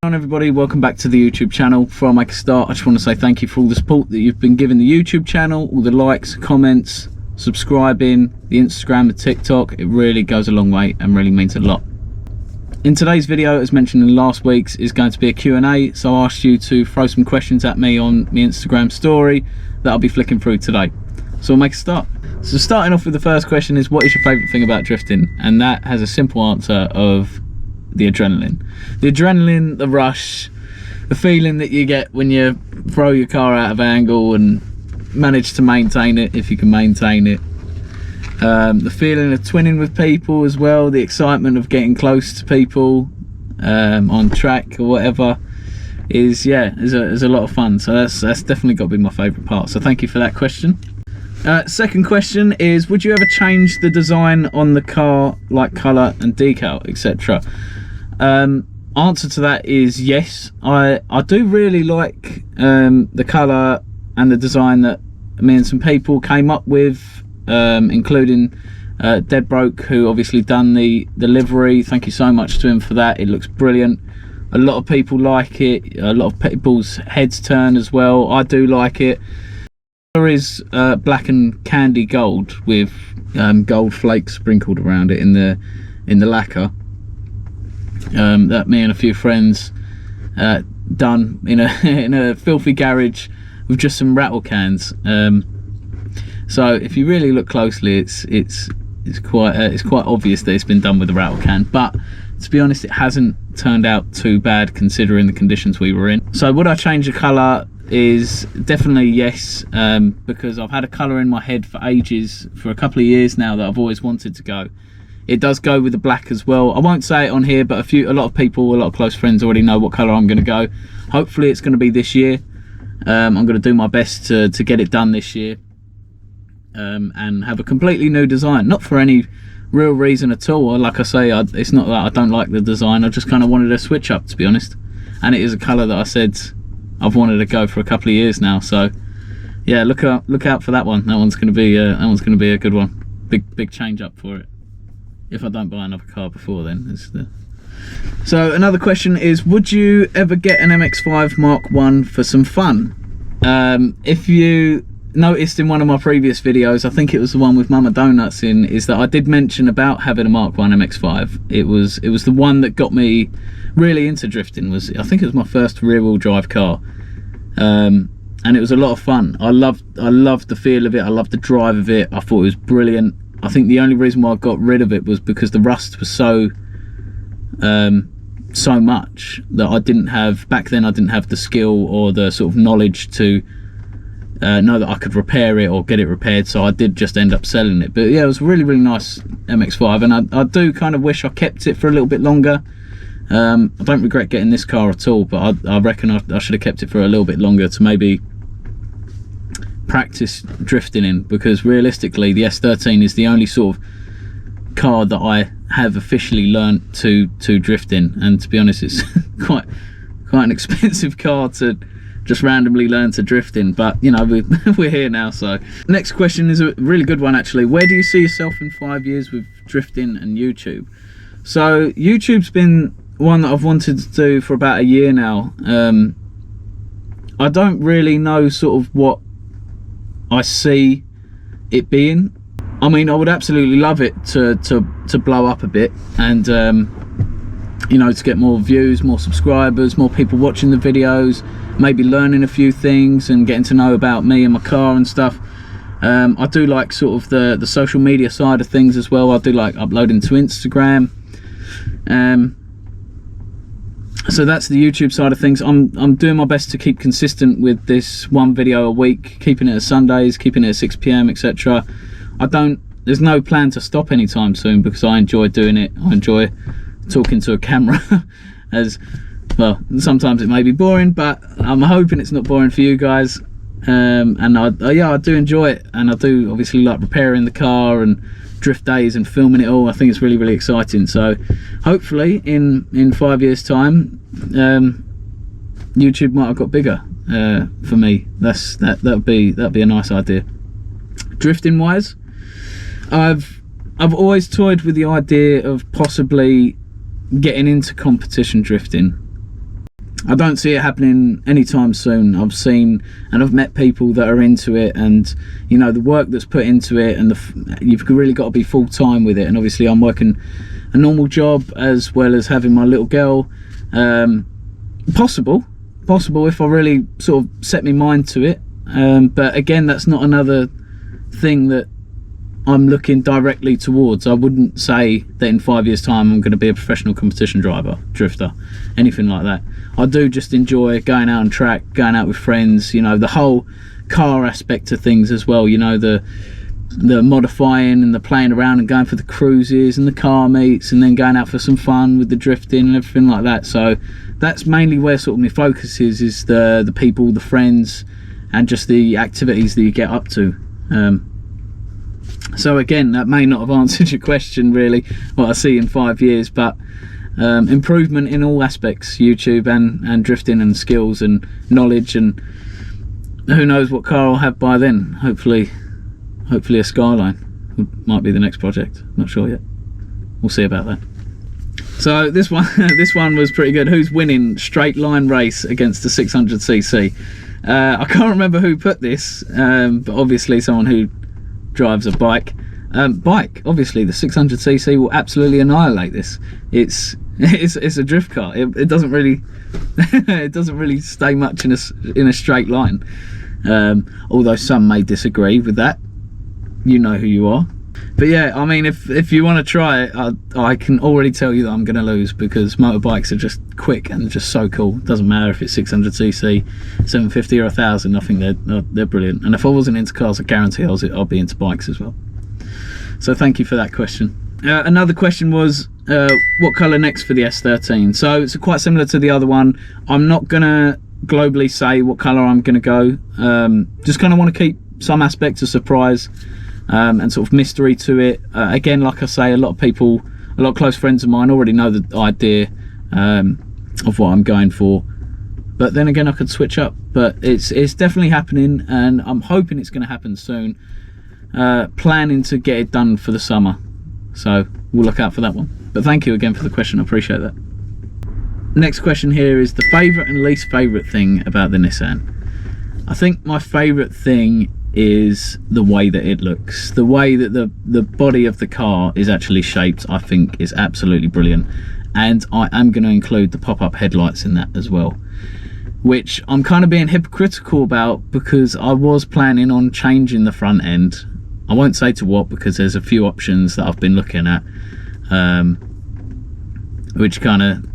Hello everybody, welcome back to the YouTube channel. Before I make a start, I just want to say thank you for all the support that you've been giving the YouTube channel, all the likes, comments, subscribing, the Instagram, the TikTok. It really goes a long way and really means a lot. In today's video, as mentioned in last week's, is going to be a Q&A, so I asked you to throw some questions at me on my Instagram story that I'll be flicking through today. So we'll make a start. So starting off with the first question is, what is your favourite thing about drifting? And that has a simple answer of the adrenaline. The adrenaline, the rush, the feeling that you get when you throw your car out of angle and manage to maintain it, if you can maintain it. The feeling of twinning with people as well, the excitement of getting close to people on track or whatever is a lot of fun. So that's definitely got to be my favourite part. So thank you for that question. Second question is, would you ever change the design on the car, like colour and decal, etc.? Answer to that is yes. I do really like the colour and the design that me and some people came up with, including Dead Broke, who obviously done the livery. Thank you so much to him for that. It looks brilliant. A lot of people like it. A lot of people's heads turn as well. I do like it. There is black and candy gold with gold flakes sprinkled around it in the lacquer. That me and a few friends done in a filthy garage with just some rattle cans. So if you really look closely, it's quite obvious that it's been done with a rattle can. But to be honest, it hasn't turned out too bad considering the conditions we were in. So would I change the colour? Is definitely yes, because I've had a colour in my head for ages, for a couple of years now, that I've always wanted to go. It does go with the black as well. I won't say it on here, but a lot of people, a lot of close friends already know what colour I'm going to go. Hopefully it's going to be this year. I'm going to do my best to get it done this year, and have a completely new design. Not for any real reason at all. Like I say, it's not that I don't like the design. I just kind of wanted a switch up, to be honest. And it is a colour that I said I've wanted to go for a couple of years now. So yeah, look out for that one. That one's going to be a good one. Big change up for it. If I don't buy another car before then. So another question is, would you ever get an MX-5 Mark 1 for some fun? If you noticed in one of my previous videos, I think it was the one with Mama Donuts in, is that I did mention about having a Mark 1 MX-5. It was the one that got me really into drifting. I think it was my first rear-wheel drive car, and it was a lot of fun. I loved the feel of it. I loved the drive of it. I thought it was brilliant. I think the only reason why I got rid of it was because the rust was so much that I didn't have back then. I didn't have the skill or the sort of knowledge to know that I could repair it or get it repaired, so I did just end up selling it. But yeah, it was a really nice MX-5, and I do kind of wish I kept it for a little bit longer. I don't regret getting this car at all, but I reckon I should have kept it for a little bit longer to maybe practice drifting in, because realistically the S13 is the only sort of car that I have officially learnt to drift in, and to be honest, it's quite an expensive car to just randomly learn to drift in, but you know, we're here now. So next question is a really good one actually. Where do you see yourself in 5 years with drifting and YouTube? So YouTube's been one that I've wanted to do for about a year now. I don't really know sort of what I see it being. I mean, I would absolutely love it to blow up a bit, and you know, to get more views, more subscribers, more people watching the videos, maybe learning a few things and getting to know about me and my car and stuff. I do like sort of the social media side of things as well. I do like uploading to Instagram. So that's the YouTube side of things. I'm doing my best to keep consistent with this one video a week, keeping it at Sundays, keeping it at 6 PM, etc. There's no plan to stop anytime soon, because I enjoy doing it. I enjoy talking to a camera. As well, sometimes it may be boring, but I'm hoping it's not boring for you guys. And I do enjoy it, and I do obviously like repairing the car and drift days and filming it all. I think it's really exciting. So hopefully in 5 years time, YouTube might have got bigger for me. That'd be a nice idea. Drifting wise, I've always toyed with the idea of possibly getting into competition drifting. I don't see it happening anytime soon. I've seen and I've met people that are into it, and you know, the work that's put into it, and you've really got to be full-time with it. And obviously I'm working a normal job as well as having my little girl. Possible if I really sort of set my mind to it, but again, that's not another thing that I'm looking directly towards. I wouldn't say that in 5 years time I'm going to be a professional competition driver, drifter, anything like that. I do just enjoy going out on track, going out with friends, you know, the whole car aspect of things as well, you know, the modifying and the playing around and going for the cruises and the car meets, and then going out for some fun with the drifting and everything like that. So that's mainly where sort of my focus is the people, the friends, and just the activities that you get up to. So again, that may not have answered your question really, what I see in 5 years, but improvement in all aspects, YouTube and drifting and skills and knowledge, and who knows what car I'll have by then. Hopefully a Skyline might be the next project, not sure yet, we'll see about that. So this one was pretty good. Who's winning straight line race against the 600cc? I can't remember who put this, but obviously someone who drives a bike. Obviously the 600cc will absolutely annihilate this. It's a drift car. It doesn't really it doesn't really stay much in a straight line, although some may disagree with that. You know who you are. But yeah, I mean, if you want to try it, I can already tell you that I'm going to lose, because motorbikes are just quick and just so cool. It doesn't matter if it's 600cc, 750 or 1000. I think they're brilliant. And if I wasn't into cars, I guarantee I'll be into bikes as well. So thank you for that question. Another question was, what colour next for the S13? So it's quite similar to the other one. I'm not going to globally say what colour I'm going to go. Just kind of want to keep some aspect of surprise and sort of mystery to it. Again, like I say, a lot of close friends of mine already know the idea of what I'm going for, but then again, I could switch up. But it's definitely happening, and I'm hoping it's going to happen soon. Planning to get it done for the summer, so we'll look out for that one. But thank you again for the question, I appreciate that. Next question here is the favourite and least favourite thing about the Nissan. I think my favourite thing is the way that it looks. The way that the body of the car is actually shaped, I think, is absolutely brilliant. And I am going to include the pop-up headlights in that as well, which I'm kind of being hypocritical about, because I was planning on changing the front end. I won't say to what, because there's a few options that I've been looking at, which kind of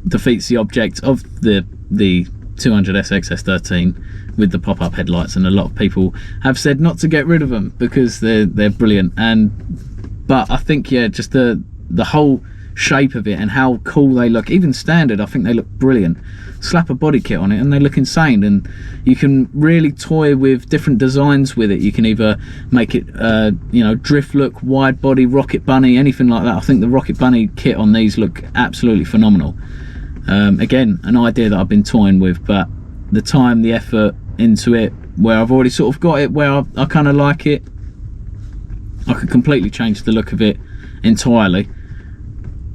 defeats the object of the 200SX S13 with the pop-up headlights, and a lot of people have said not to get rid of them because they're brilliant. But I think, yeah, just the whole shape of it and how cool they look, even standard, I think they look brilliant. Slap a body kit on it and they look insane, and you can really toy with different designs with it. You can either make it you know, drift look, wide body, rocket bunny, anything like that. I think the rocket bunny kit on these look absolutely phenomenal. Again, an idea that I've been toying with, but the time, the effort into it, where I've already sort of got it where I kind of like it, I could completely change the look of it entirely.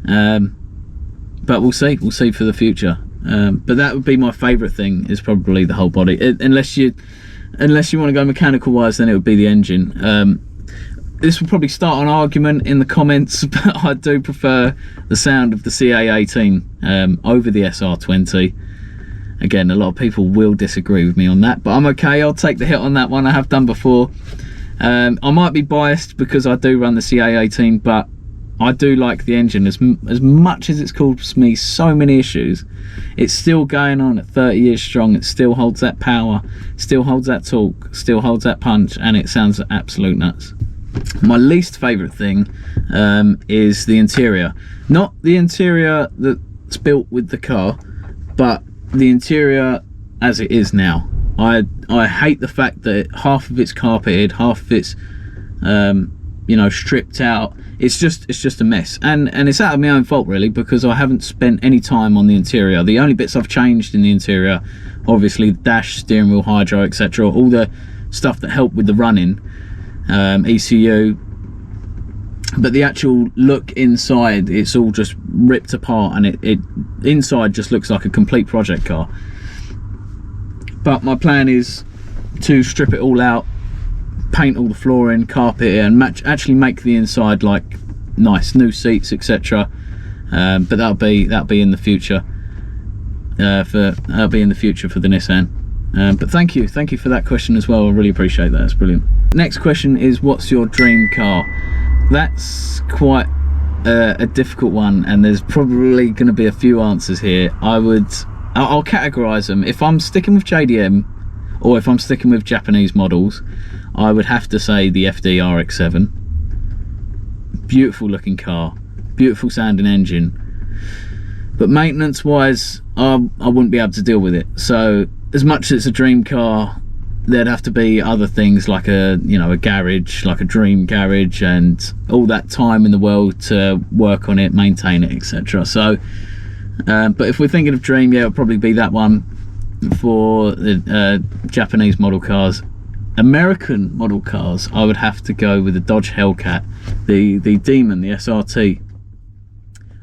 But we'll see for the future. But that would be my favourite thing, is probably the whole body. Unless you want to go mechanical wise, then it would be the engine. This will probably start an argument in the comments, but I do prefer the sound of the CA18 over the SR20. Again, a lot of people will disagree with me on that, but I'm okay. I'll take the hit on that one. I have done before. I might be biased because I do run the CA18, but I do like the engine. As much as it's caused me so many issues, it's still going on at 30 years strong. It still holds that power, still holds that torque, still holds that punch, and it sounds absolute nuts. My least favourite thing is the interior. Not the interior that's built with the car, but the interior as it is now. I hate the fact that half of it's carpeted, half of it's you know, stripped out. It's just a mess, and it's out of my own fault really, because I haven't spent any time on the interior. The only bits I've changed in the interior, obviously the dash, steering wheel, hydro, etc., all the stuff that helped with the running, ECU, but the actual look inside, it's all just ripped apart, and it inside just looks like a complete project car. But my plan is to strip it all out, paint all the flooring, carpet it, and actually make the inside like nice new seats, etc. But that'll be in the future. That'll be in the future for the Nissan. But thank you for that question as well. I really appreciate that. It's brilliant. Next question is, what's your dream car? That's quite a difficult one, and there's probably going to be a few answers here. I'll categorize them. If I'm sticking with JDM, or if I'm sticking with Japanese models, I would have to say the FD RX-7. Beautiful looking car, beautiful sounding engine, but maintenance wise, I wouldn't be able to deal with it. So as much as it's a dream car, there'd have to be other things like a garage, like a dream garage, and all that time in the world to work on it, maintain it, etc. So but if we're thinking of dream, yeah, it'll probably be that one for the Japanese model cars. American model cars, I would have to go with the Dodge Hellcat, the Demon, the SRT.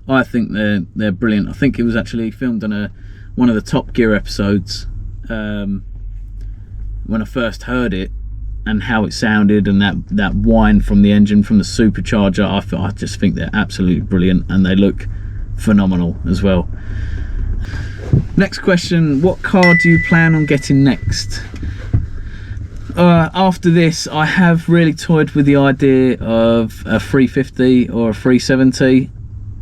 I think they're brilliant. I think it was actually filmed on one of the Top Gear episodes. When I first heard it and how it sounded, and that whine from the engine, from the supercharger, I just think they're absolutely brilliant, and they look phenomenal as well. Next question, what car do you plan on getting next? After this, I have really toyed with the idea of a 350 or a 370,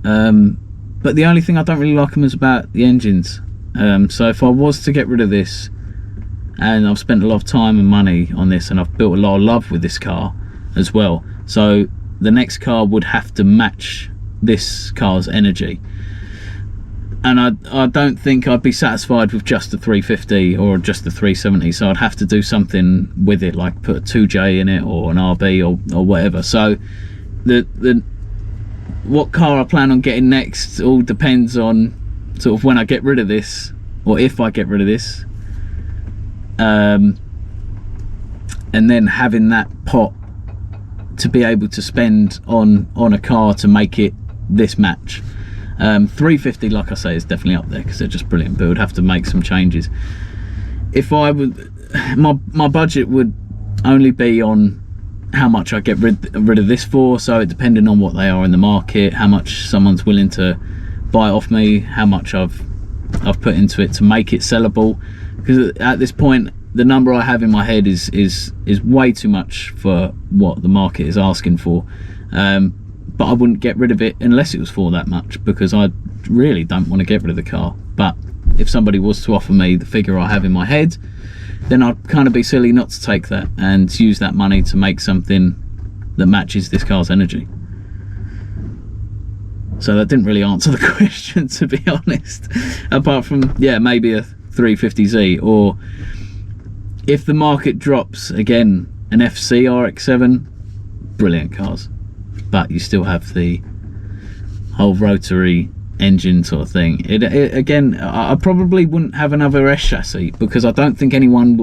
but the only thing I don't really like them is about the engines. So if I was to get rid of this, and I've spent a lot of time and money on this, and I've built a lot of love with this car as well, so the next car would have to match this car's energy, and I don't think I'd be satisfied with just the 350 or just the 370, so I'd have to do something with it, like put a 2J in it or an RB or whatever. So what car I plan on getting next all depends on sort of when I get rid of this, or if I get rid of this, and then having that pot to be able to spend on a car to make it this match. 350, like I say, is definitely up there because they're just brilliant, but it would have to make some changes. If I would, my budget would only be on how much I get rid of this for, so it depending on what they are in the market, how much someone's willing to buy off me, how much I've put into it to make it sellable, because at this point the number I have in my head is way too much for what the market is asking for. But I wouldn't get rid of it unless it was for that much, because I really don't want to get rid of the car. But if somebody was to offer me the figure I have in my head, then I'd kind of be silly not to take that and use that money to make something that matches this car's energy. So that didn't really answer the question, to be honest, apart from, yeah, maybe a 350Z, or if the market drops again, an FC RX-7, brilliant cars, but you still have the whole rotary engine sort of thing. Again, I probably wouldn't have another S chassis, because I don't think anything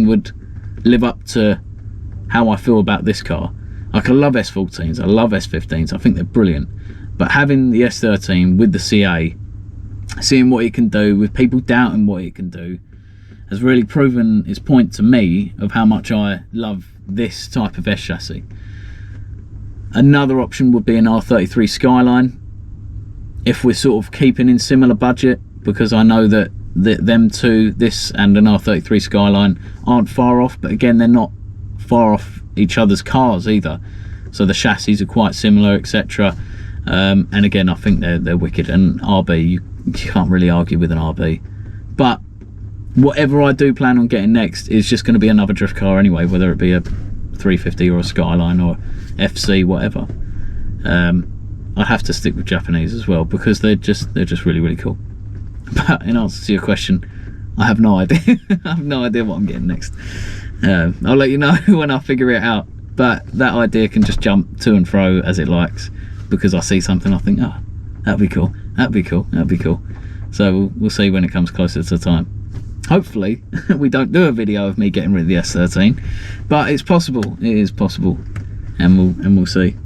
would live up to how I feel about this car. Like, I love S14s, I love S15s, I think they're brilliant, but having the S13 with the CA, seeing what it can do, with people doubting what it can do, has really proven its point to me of how much I love this type of S chassis. Another option would be an R33 Skyline, if we're sort of keeping in similar budget, because I know that them two, this and an R33 Skyline, aren't far off, but again, they're not far off each other's cars either, so the chassis are quite similar, etc. And again, I think they're wicked. And RB, you can't really argue with an RB. But whatever I do plan on getting next is just going to be another drift car anyway, whether it be a 350 or a Skyline or FC, whatever. I'd have to stick with Japanese as well, because they're just really, really cool. But in answer to your question, I have no idea. I have no idea what I'm getting next. I'll let you know when I figure it out, but that idea can just jump to and fro as it likes, because I see something, I think, oh, that'd be cool, that'd be cool, that'd be cool. So we'll see when it comes closer to the time. Hopefully we don't do a video of me getting rid of the S13, but it's possible, it is possible. and we'll see.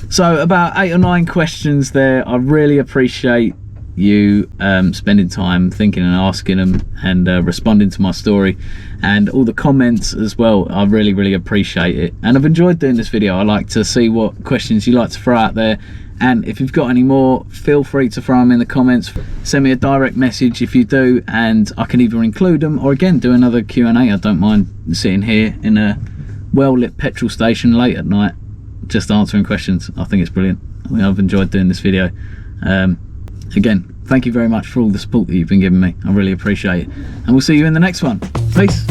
So about 8 or 9 questions there. I really appreciate you spending time thinking and asking them, and responding to my story, and all the comments as well. I really appreciate it, and I've enjoyed doing this video. I like to see what questions you like to throw out there, and if you've got any more, feel free to throw them in the comments. Send me a direct message if you do, and I can either include them or again do another Q&A. I don't mind sitting here in a well-lit petrol station late at night just answering questions. I think it's brilliant. I've enjoyed doing this video. Again, thank you very much for all the support that you've been giving me. I really appreciate it, and we'll see you in the next one. Peace.